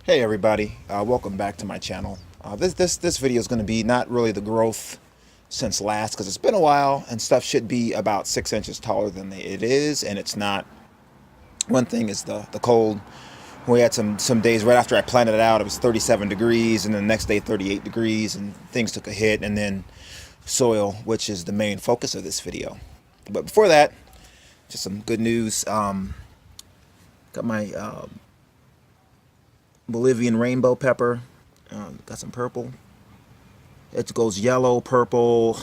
Hey everybody, welcome back to my channel. This video is going to be not really the growth since last, because it's been a while and stuff should be about 6 inches taller than it is, and it's not. One thing is the cold. We had some days right after I planted it out, it was 37 degrees, and then the next day 38 degrees, and things took a hit. And then soil, which is the main focus of this video. But before that, just some good news. Got my Bolivian rainbow pepper. Got some purple. It goes yellow, purple,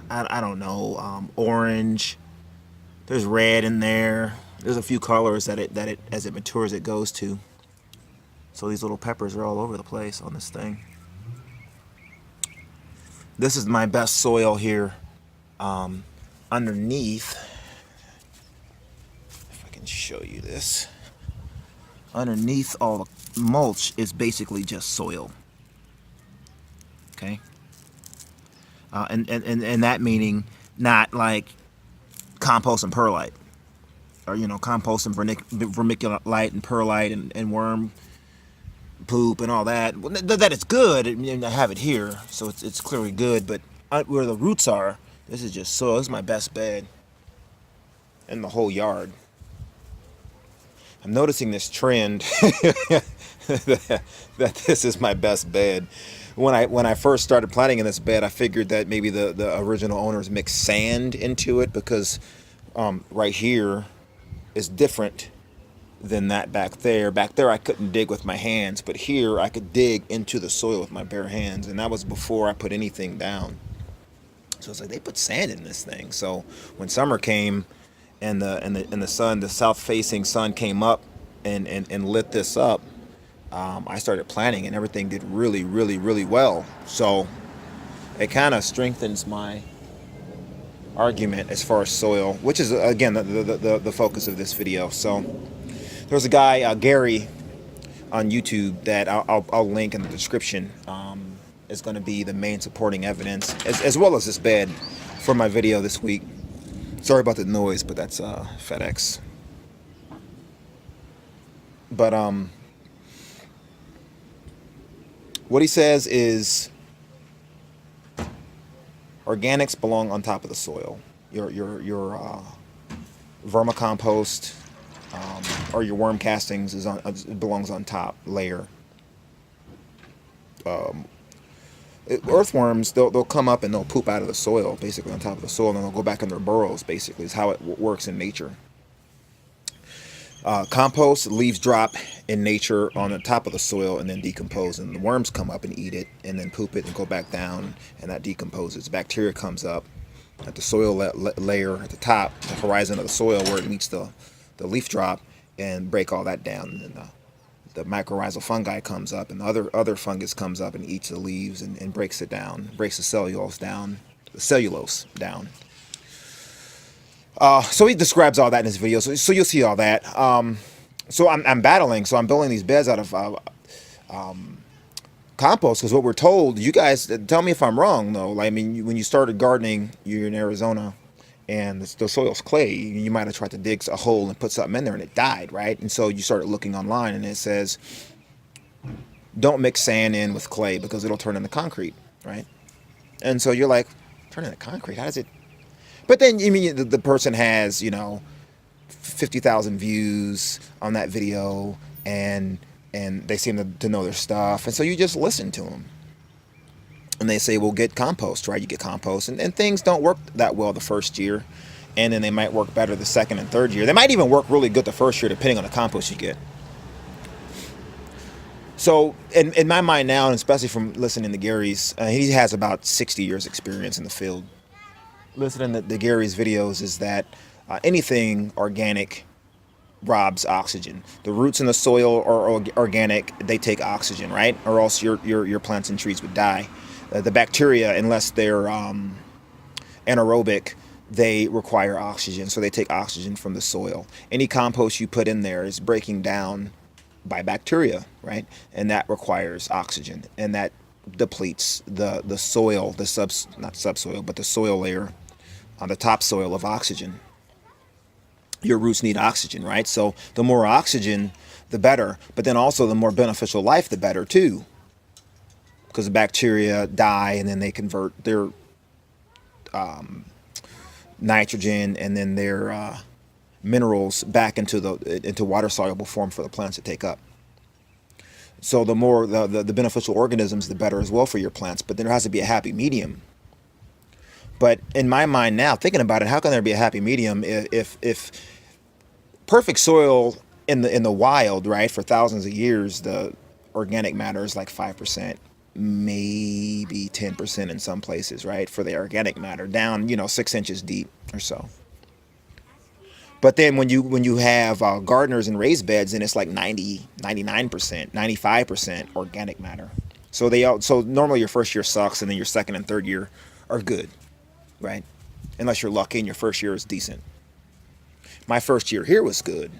I don't know, orange. There's red in there. There's a few colors that it as it matures it goes to. So these little peppers are all over the place on this thing. This is my best soil here. Underneath, if I can show you this, underneath all the mulch is basically just soil. Okay. And that meaning not like compost and perlite, or compost and vermiculite and perlite and worm poop and all that. Well, that it's good. I have it here, so it's clearly good. But where the roots are, this is just soil. This is my best bed in the whole yard. I'm noticing this trend that this is my best bed. When I first started planting in this bed, I figured that maybe the original owners mixed sand into it, because right here is different than that back there. Back there I couldn't dig with my hands, but here I could dig into the soil with my bare hands, and that was before I put anything down. So it's like they put sand in this thing. So when summer came and the sun, the south facing sun came up and lit this up, I started planting and everything did really, really, really well. So it kind of strengthens my argument as far as soil, which is again the focus of this video. So there's a guy, Gary, on YouTube that I'll link in the description. Is going to be the main supporting evidence, as well as this bed, for my video this week. Sorry about the noise, but that's FedEx. But what he says is organics belong on top of the soil. Your vermicompost or your worm castings belongs on top layer. Earthworms, they'll come up and they'll poop out of the soil, basically on top of the soil, and then they'll go back in their burrows. Basically, is how it works in nature. Compost, leaves drop in nature on the top of the soil and then decompose, and the worms come up and eat it and then poop it and go back down, and that decomposes. Bacteria comes up at the soil layer at the top, the horizon of the soil where it meets the leaf drop, and break all that down. And then the mycorrhizal fungi comes up, and the other fungus comes up and eats the leaves and breaks it down, breaks the cellulose down. So he describes all that in his video, so you'll see all that. So I'm battling, so I'm building these beds out of compost, because what we're told, you guys tell me if I'm wrong though, like, I mean, when you started gardening, you're in Arizona, and the soil's clay, you might have tried to dig a hole and put something in there and it died, right? And so you started looking online and it says don't mix sand in with clay because it'll turn into concrete, right? And so you're like, turn into concrete, how does it? But then, I mean, the person has 50,000 views on that video, and they seem to know their stuff, and so you just listen to them. And they say, well, get compost, right? You get compost, and things don't work that well the first year, and then they might work better the second and third year. They might even work really good the first year, depending on the compost you get. So in my mind now, and especially from listening to Gary's, he has about 60 years experience in the field. Listening to Gary's videos is that anything organic robs oxygen. The roots in the soil are organic; they take oxygen, right? Or else your plants and trees would die. The bacteria, unless they're anaerobic, they require oxygen, so they take oxygen from the soil. Any compost you put in there is breaking down by bacteria, right? And that requires oxygen, and that depletes the soil, not subsoil, but the soil layer on the topsoil of oxygen. Your roots need oxygen, right? So the more oxygen the better. But then also the more beneficial life, the better too, because the bacteria die and then they convert their nitrogen and then their minerals back into water soluble form for the plants to take up. So the more the beneficial organisms, the better as well for your plants. But there has to be a happy medium. But in my mind now, thinking about it, how can there be a happy medium if perfect soil in the wild, right, for thousands of years, the organic matter is like 5%, maybe 10% in some places, right, for the organic matter, down 6 inches deep or so. But then when you have gardeners and raised beds, then it's like 90, 99%, 95% organic matter. So normally your first year sucks, and then your second and third year are good, right? Unless you're lucky and your first year is decent. My first year here was good.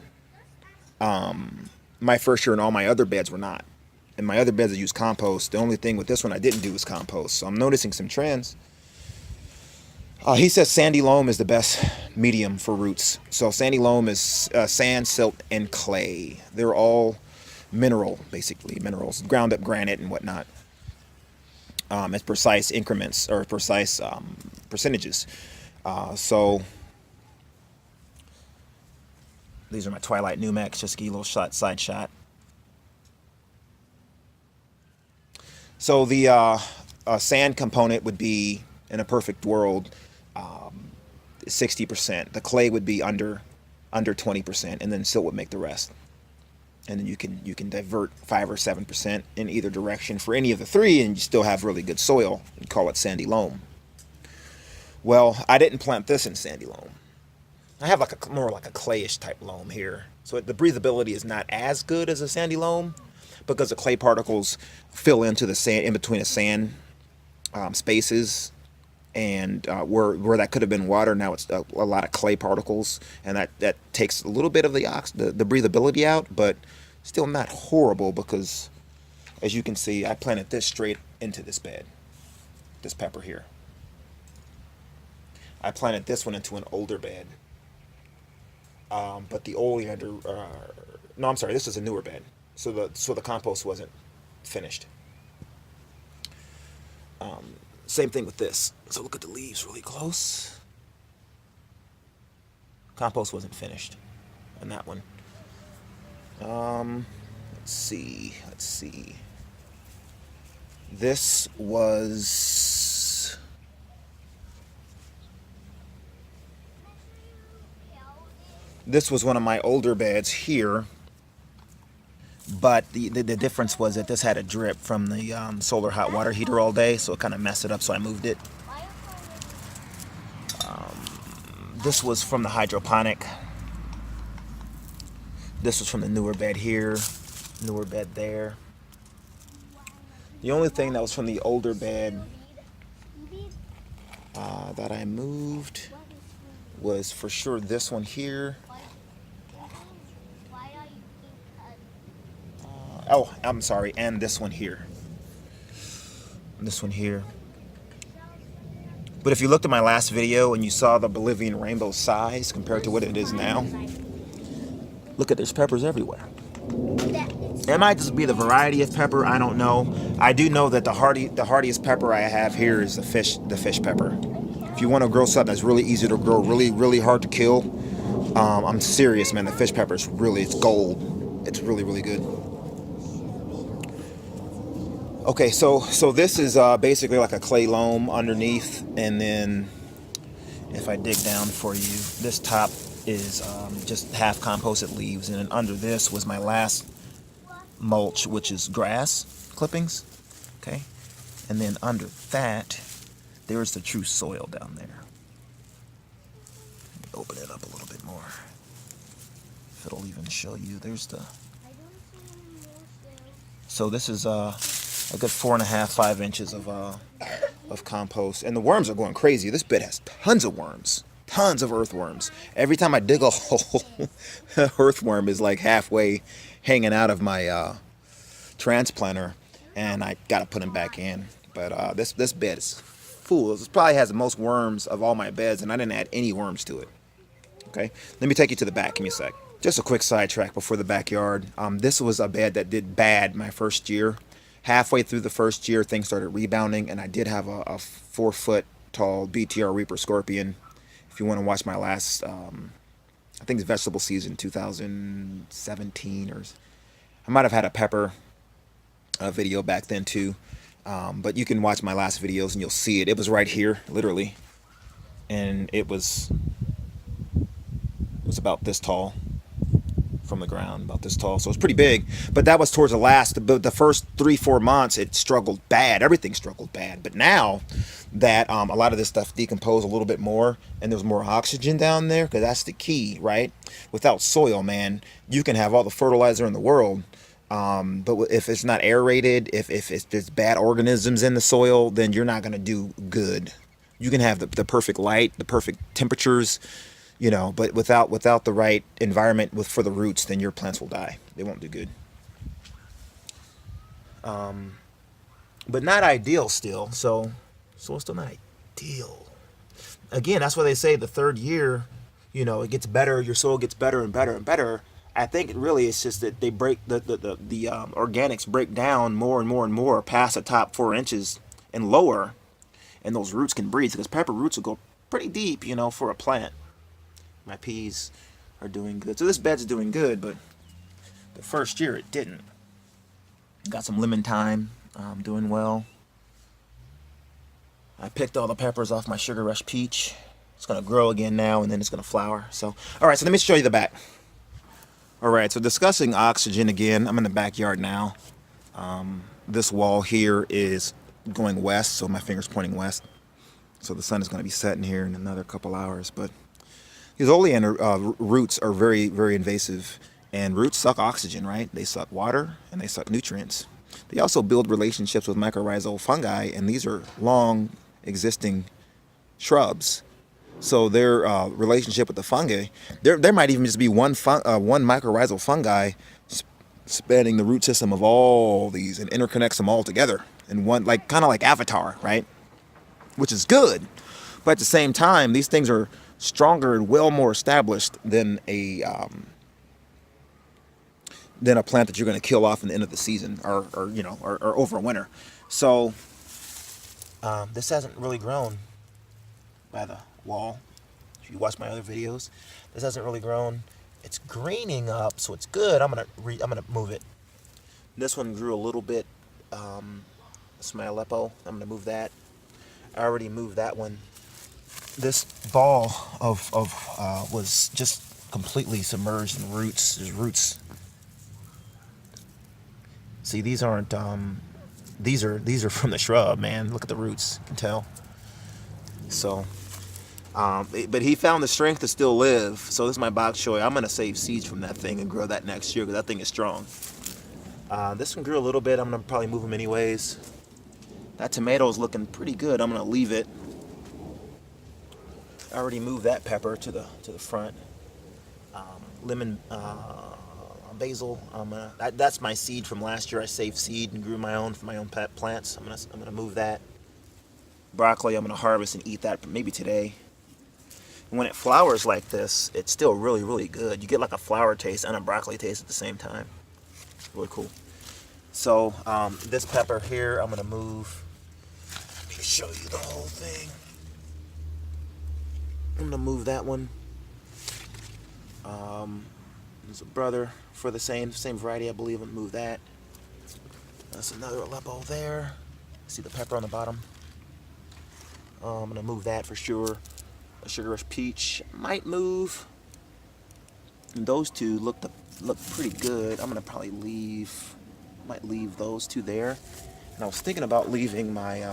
My first year and all my other beds were not. In my other beds I used compost. The only thing with this one I didn't do was compost. So I'm noticing some trends. He says sandy loam is the best medium for roots. So sandy loam is sand, silt, and clay. They're all basically minerals, ground up granite and whatnot. At precise increments or precise percentages. So these are my Twilight Numex, just to give you a little side shot. So the sand component would be, in a perfect world, 60%. The clay would be under 20%, and then silt would make the rest. And then you can divert 5 or 7% in either direction for any of the three, and you still have really good soil. You call it sandy loam. Well, I didn't plant this in sandy loam. I have more like a clayish type loam here. So the breathability is not as good as a sandy loam because the clay particles fill into the sand, in between the sand spaces. And where that could have been water, now it's a lot of clay particles, and that takes a little bit of the breathability out, but still not horrible because, as you can see, I planted this straight into this bed, this pepper here. I planted this one into an older bed, but the oleander, no, I'm sorry, this is a newer bed, so the compost wasn't finished. Same thing with this. So look at the leaves really close. Compost wasn't finished on that one. Let's see. This was one of my older beds here. But the difference was that this had a drip from the solar hot water heater all day, so it kind of messed it up, so I moved it. This was from the hydroponic. This was from the newer bed here, newer bed there. The only thing that was from the older bed that I moved was for sure this one here. Oh, I'm sorry, and this one here. This one here. But if you looked at my last video and you saw the Bolivian rainbow size compared to what it is now, look at, there's peppers everywhere. It might just be the variety of pepper, I don't know. I do know that the hardiest pepper I have here is the fish pepper. If you want to grow something that's really easy to grow, really, really hard to kill, I'm serious, man, the fish pepper is it's gold. It's really, really good. Okay, so this is basically like a clay loam underneath, and then if I dig down for you, this top is just half composted leaves, and then under this was my last mulch, which is grass clippings, okay? And then under that, there's the true soil down there. Let me open it up a little bit more. If it'll even show you, there's the... So this is a good 4.5–5 inches of compost, and the worms are going crazy. This bed has tons of worms, tons of earthworms. Every time I dig a hole, earthworm is like halfway hanging out of my transplanter, and I gotta put them back in. But this bed is full. This probably has the most worms of all my beds, and I didn't add any worms to it. Okay, let me take you to the back. Give me a sec. Just a quick sidetrack before the backyard. This was a bed that did bad my first year. Halfway through the first year, things started rebounding, and I did have a 4 foot tall BTR Reaper Scorpion. If you want to watch my last, I think it's vegetable season 2017, or I might have had a pepper video back then too. But you can watch my last videos and you'll see it. It was right here, literally, and it was about this tall from the ground, about this tall, so it's pretty big. But that was towards the first 3-4 months it struggled bad. Everything struggled bad. But now that a lot of this stuff decomposed a little bit more and there's more oxygen down there, because that's the key, right? Without soil, man, you can have all the fertilizer in the world, but if it's not aerated, if there's bad organisms in the soil, then you're not going to do good. You can have the perfect light, the perfect temperatures, but without the right environment for the roots, then your plants will die. They won't do good. But not ideal still. So it's still not ideal. Again, that's why they say the third year, it gets better. Your soil gets better and better and better. I think it really is just that they break the organics break down more and more and more past the top 4 inches and lower, and those roots can breathe, because pepper roots will go pretty deep, for a plant. My peas are doing good. So this bed's doing good, but the first year it didn't. Got some lemon thyme, doing well. I picked all the peppers off my Sugar Rush peach. It's going to grow again now, and then it's going to flower. So, all right, so let me show you the back. All right, so discussing oxygen again. I'm in the backyard now. This wall here is going west, so my finger's pointing west. So the sun is going to be setting here in another couple hours, but these oleander roots are very, very invasive, and roots suck oxygen, right? They suck water and they suck nutrients. They also build relationships with mycorrhizal fungi, and these are long existing shrubs. So their relationship with the fungi, there might even just be one mycorrhizal fungi spanning the root system of all these and interconnects them all together in one, kind of like Avatar, right? Which is good, but at the same time, these things are stronger and well more established than a plant that you're going to kill off in the end of the season or over winter. So this hasn't really grown by the wall. If you watch my other videos, this hasn't really grown. It's greening up, so it's good. I'm gonna move it. This one grew a little bit. It's my Aleppo. I'm gonna move that. I already moved that one. This ball of was just completely submerged in roots. There's roots. See, these aren't. These are from the shrub, man. Look at the roots. You can tell. So, but he found the strength to still live. So this is my bok choy. I'm gonna save seeds from that thing and grow that next year, because that thing is strong. This one grew a little bit. I'm gonna probably move them anyways. That tomato is looking pretty good. I'm gonna leave it. I already moved that pepper to the front. Lemon, basil. That's my seed from last year. I saved seed and grew my own for my own pet plants. I'm gonna move that. Broccoli, I'm gonna harvest and eat that maybe today. And when it flowers like this, it's still really, really good. You get like a flower taste and a broccoli taste at the same time. Really cool. So this pepper here, I'm gonna move. Let me show you the whole thing. I'm gonna move that one. There's a brother for the same variety, I believe. I'm gonna move that. That's another Aleppo there. See the pepper on the bottom. I'm gonna move that for sure. A Sugar Rush peach might move. And those two look pretty good. I'm gonna probably might leave those two there. And I was thinking about leaving my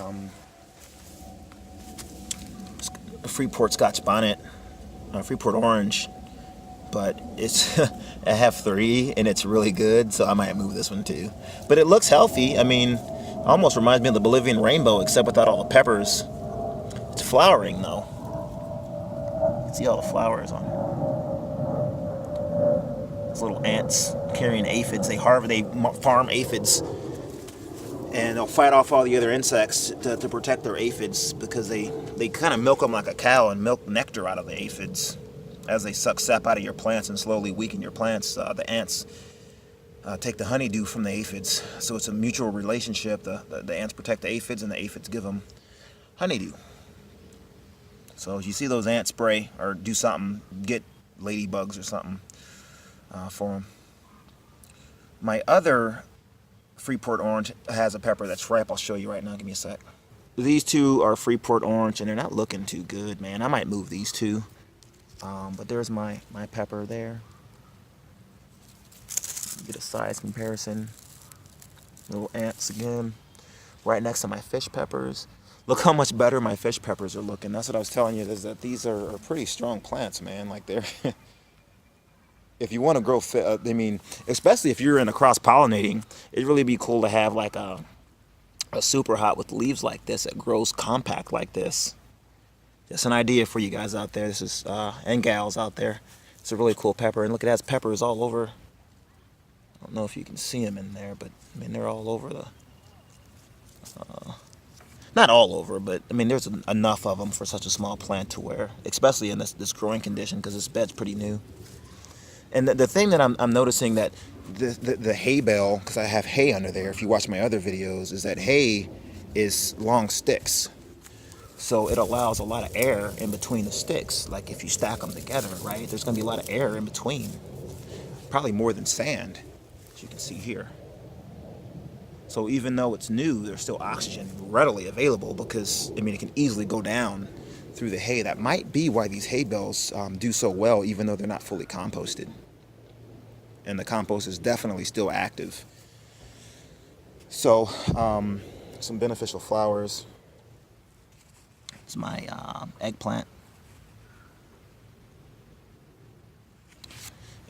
Freeport Scotch Bonnet, Freeport Orange, but it's I have 3 and it's really good, so I might move this one too. But it looks healthy. I mean, almost reminds me of the Bolivian rainbow, except without all the peppers. It's flowering though. You can see all the flowers on these little ants carrying aphids. They farm aphids, and they'll fight off all the other insects to protect their aphids, because they kind of milk them like a cow and milk nectar out of the aphids. as they suck sap out of your plants and slowly weaken your plants, the ants take the honeydew from the aphids. So it's a mutual relationship. The ants protect the aphids, and the aphids give them honeydew. So if you see those ants spray or do something, get ladybugs or something for them. My other Freeport orange has a pepper that's ripe. I'll show you right now. Give me a sec. These two are Freeport orange, and they're not looking too good, man. I might move these two. But there's my pepper there. Get a size comparison. Little ants again. Right next to my fish peppers. Look how much better my fish peppers are looking. That's what I was telling you, is that these are pretty strong plants, man. Like they're... If you want to grow, I mean, especially if you're in a cross-pollinating, it'd really be cool to have like a super hot with leaves like this that grows compact like this. Just an idea for you guys out there. This is and gals out there. It's a really cool pepper, and look, it has peppers all over. I don't know if you can see them in there, but I mean they're all over the. Not all over, but I mean there's enough of them for such a small plant to where, especially in this growing condition, because this bed's pretty new. And the thing that I'm noticing that the hay bale, because I have hay under there, if you watch my other videos, is that hay is long sticks. So it allows a lot of air in between the sticks. Like if you stack them together, right, there's going to be a lot of air in between. Probably more than sand, as you can see here. So even though it's new, there's still oxygen readily available because, I mean, it can easily go down through the hay. That might be why these hay bales do so well, even though they're not fully composted. And the compost is definitely still active. So, some beneficial flowers. It's my eggplant.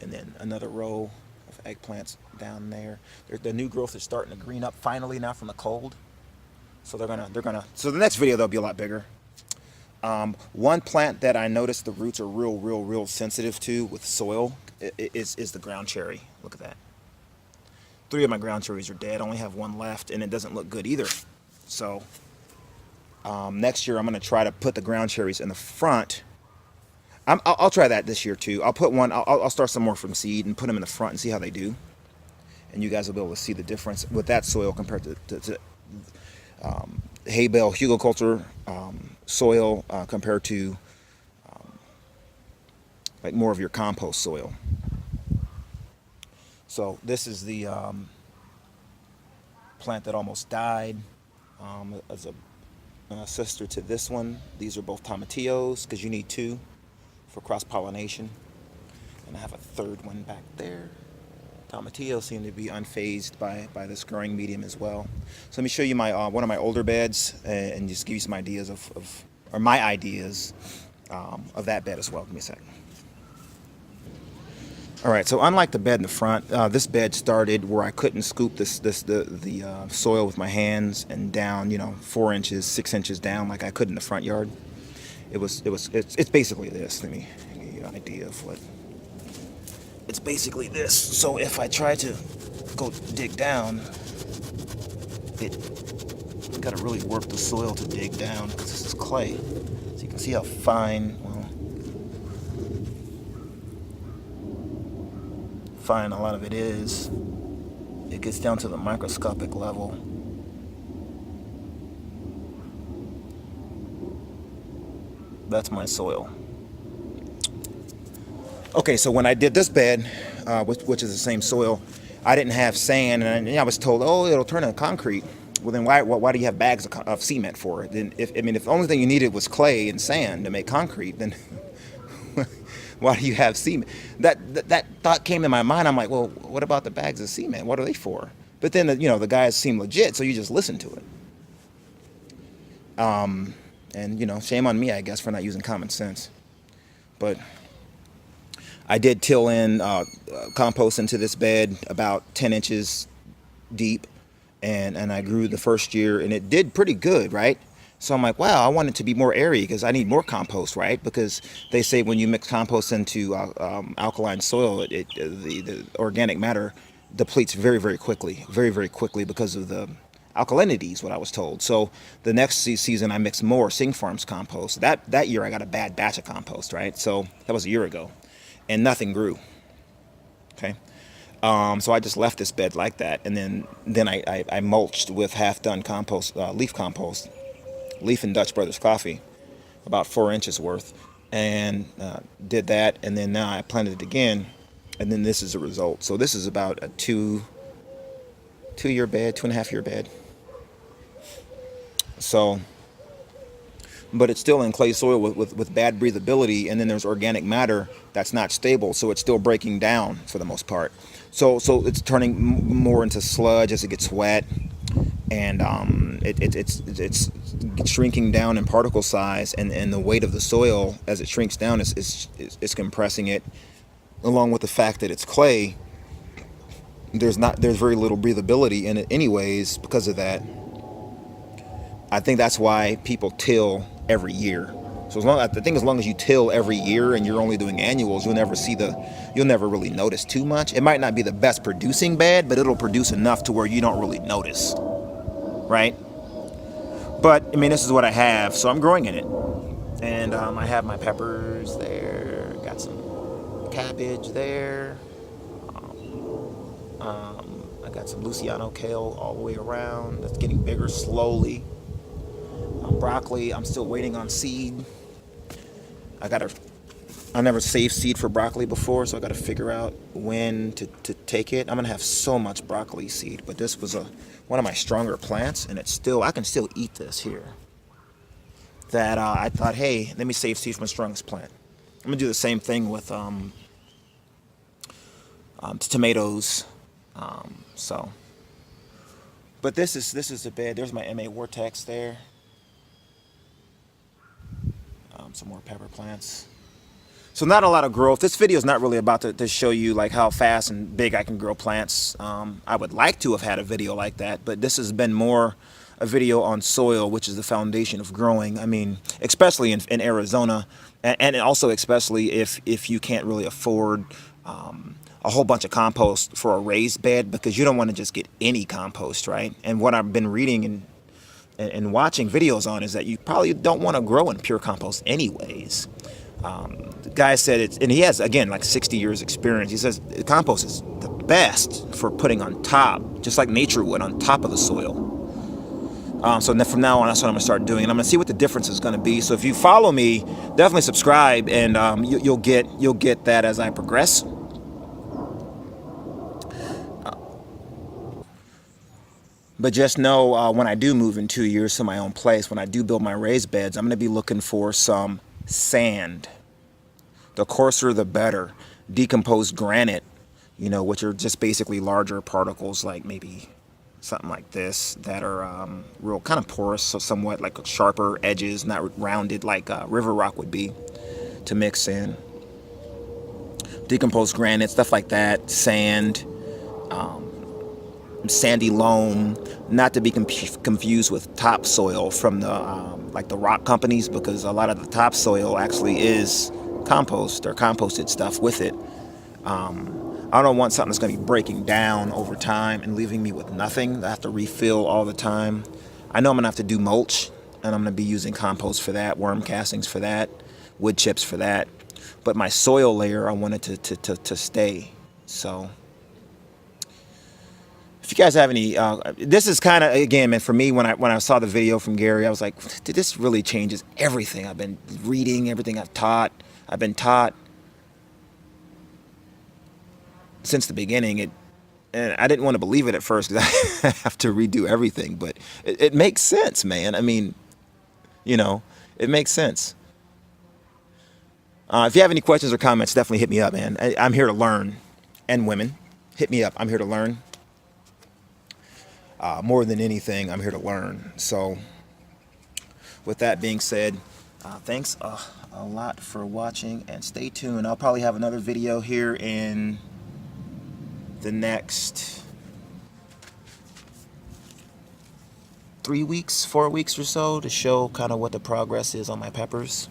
And then another row of eggplants down there. The new growth is starting to green up finally now from the cold. So so the next video they'll be a lot bigger. One plant that I noticed the roots are real sensitive to with soil is the ground cherry. Look at that. 3 of my ground cherries are dead. I only have 1 left, and it doesn't look good either. So next year I'm going to try to put the ground cherries in the front. I'll try that this year too. I'll put one. I'll start some more from seed and put them in the front and see how they do. And you guys will be able to see the difference with that soil compared to hay bale hugelkultur soil compared to like more of your compost soil. So this is the plant that almost died as a sister to this one. These are both tomatillos because you need 2 for cross-pollination. And I have a 3rd one back there. Tomatillos seem to be unfazed by this growing medium as well. So let me show you my one of my older beds and just give you some ideas of my ideas of that bed as well. Give me a second. All right, so unlike the bed in the front, this bed started where I couldn't scoop the soil with my hands and down, 4 inches, 6 inches down like I could in the front yard. It's basically this. Let me give you an idea of what. It's basically this. So if I try to go dig down, got to really work the soil to dig down because this is clay. So you can see how fine a lot of it is. It gets down to the microscopic level. That's my soil. Okay, so when I did this bed, which is the same soil, I didn't have sand, and I was told, oh, it'll turn into concrete. Well, then why do you have bags of cement for it? Then if the only thing you needed was clay and sand to make concrete, then why do you have cement? That thought came in my mind. I'm like, well, what about the bags of cement? What are they for? But then the guys seem legit, so you just listen to it. And shame on me, I guess, for not using common sense. But I did till in compost into this bed about 10 inches deep, and I grew the first year, and it did pretty good, right? So I'm like, wow, I want it to be more airy because I need more compost, right? Because they say when you mix compost into alkaline soil, the organic matter depletes very quickly because of the alkalinity is what I was told. So the next season I mixed more Sing Farms compost. That year I got a bad batch of compost, right? So that was a year ago, and nothing grew. Okay. So I just left this bed like that, and then I mulched with half done compost, leaf compost, Leaf and Dutch Brothers coffee, about 4 inches worth, and did that, and then now I planted it again, and then this is the result. So this is about a 2 year bed, 2.5 year bed. So, but it's still in clay soil with bad breathability, and then there's organic matter that's not stable, so it's still breaking down for the most part. So it's turning more into sludge as it gets wet, and it's shrinking down in particle size, and the weight of the soil as it shrinks down is compressing it, along with the fact that it's clay. There's very little breathability in it anyways because of that. I think that's why people till every year. So I think as long as you till every year and you're only doing annuals, you'll never really notice too much. It might not be the best producing bed, but it'll produce enough to where you don't really notice, right? But I mean, this is what I have, so I'm growing in it, and I have my peppers there, got some cabbage there. I got some Luciano kale all the way around. That's getting bigger slowly. Broccoli, I'm still waiting on seed. I never saved seed for broccoli before, so I gotta figure out when to take it. I'm gonna have so much broccoli seed, but this was one of my stronger plants, and I can still eat this here. That I thought, hey, let me save seed from my strongest plant. I'm gonna do the same thing with tomatoes. So, but this is the bed. There's my MA Vortex there. Some more pepper plants. So not a lot of growth. This video is not really about to show you like how fast and big I can grow plants. I would like to have had a video like that, but this has been more a video on soil, which is the foundation of growing. I mean, especially in Arizona, and also especially if you can't really afford a whole bunch of compost for a raised bed, because you don't want to just get any compost, right? And what I've been reading and watching videos on is that you probably don't want to grow in pure compost anyways. The guy said it's, and he has, again, like 60 years experience. He says compost is the best for putting on top, just like nature would, on top of the soil. So from now on, that's what I'm gonna start doing, and I'm gonna see what the difference is gonna be. So if you follow me, definitely subscribe, and you'll get that as I progress. But just know when I do move in 2 years to my own place, when I do build my raised beds, I'm going to be looking for some sand. The coarser, the better. Decomposed granite, which are just basically larger particles, like maybe something like this, that are real kind of porous, so somewhat like sharper edges, not rounded like river rock would be, to mix in. Decomposed granite, stuff like that, sand. Sandy loam, not to be confused with topsoil from the like the rock companies, because a lot of the topsoil actually is compost or composted stuff with it. I don't want something that's going to be breaking down over time and leaving me with nothing. I have to refill all the time. I know I'm going to have to do mulch, and I'm going to be using compost for that, worm castings for that, wood chips for that. But my soil layer, I wanted to stay. So if you guys have any, this is kind of, again, man, for me, when I saw the video from Gary, I was like, this really changes everything I've been reading, everything I've been taught since the beginning. And I didn't want to believe it at first because I have to redo everything, but it makes sense, man. I mean, it makes sense. If you have any questions or comments, definitely hit me up, man. I'm here to learn. And women, hit me up. I'm here to learn. More than anything, I'm here to learn. So with that being said, thanks a lot for watching, and stay tuned. I'll probably have another video here in the next 3 weeks, 4 weeks or so, to show kind of what the progress is on my peppers.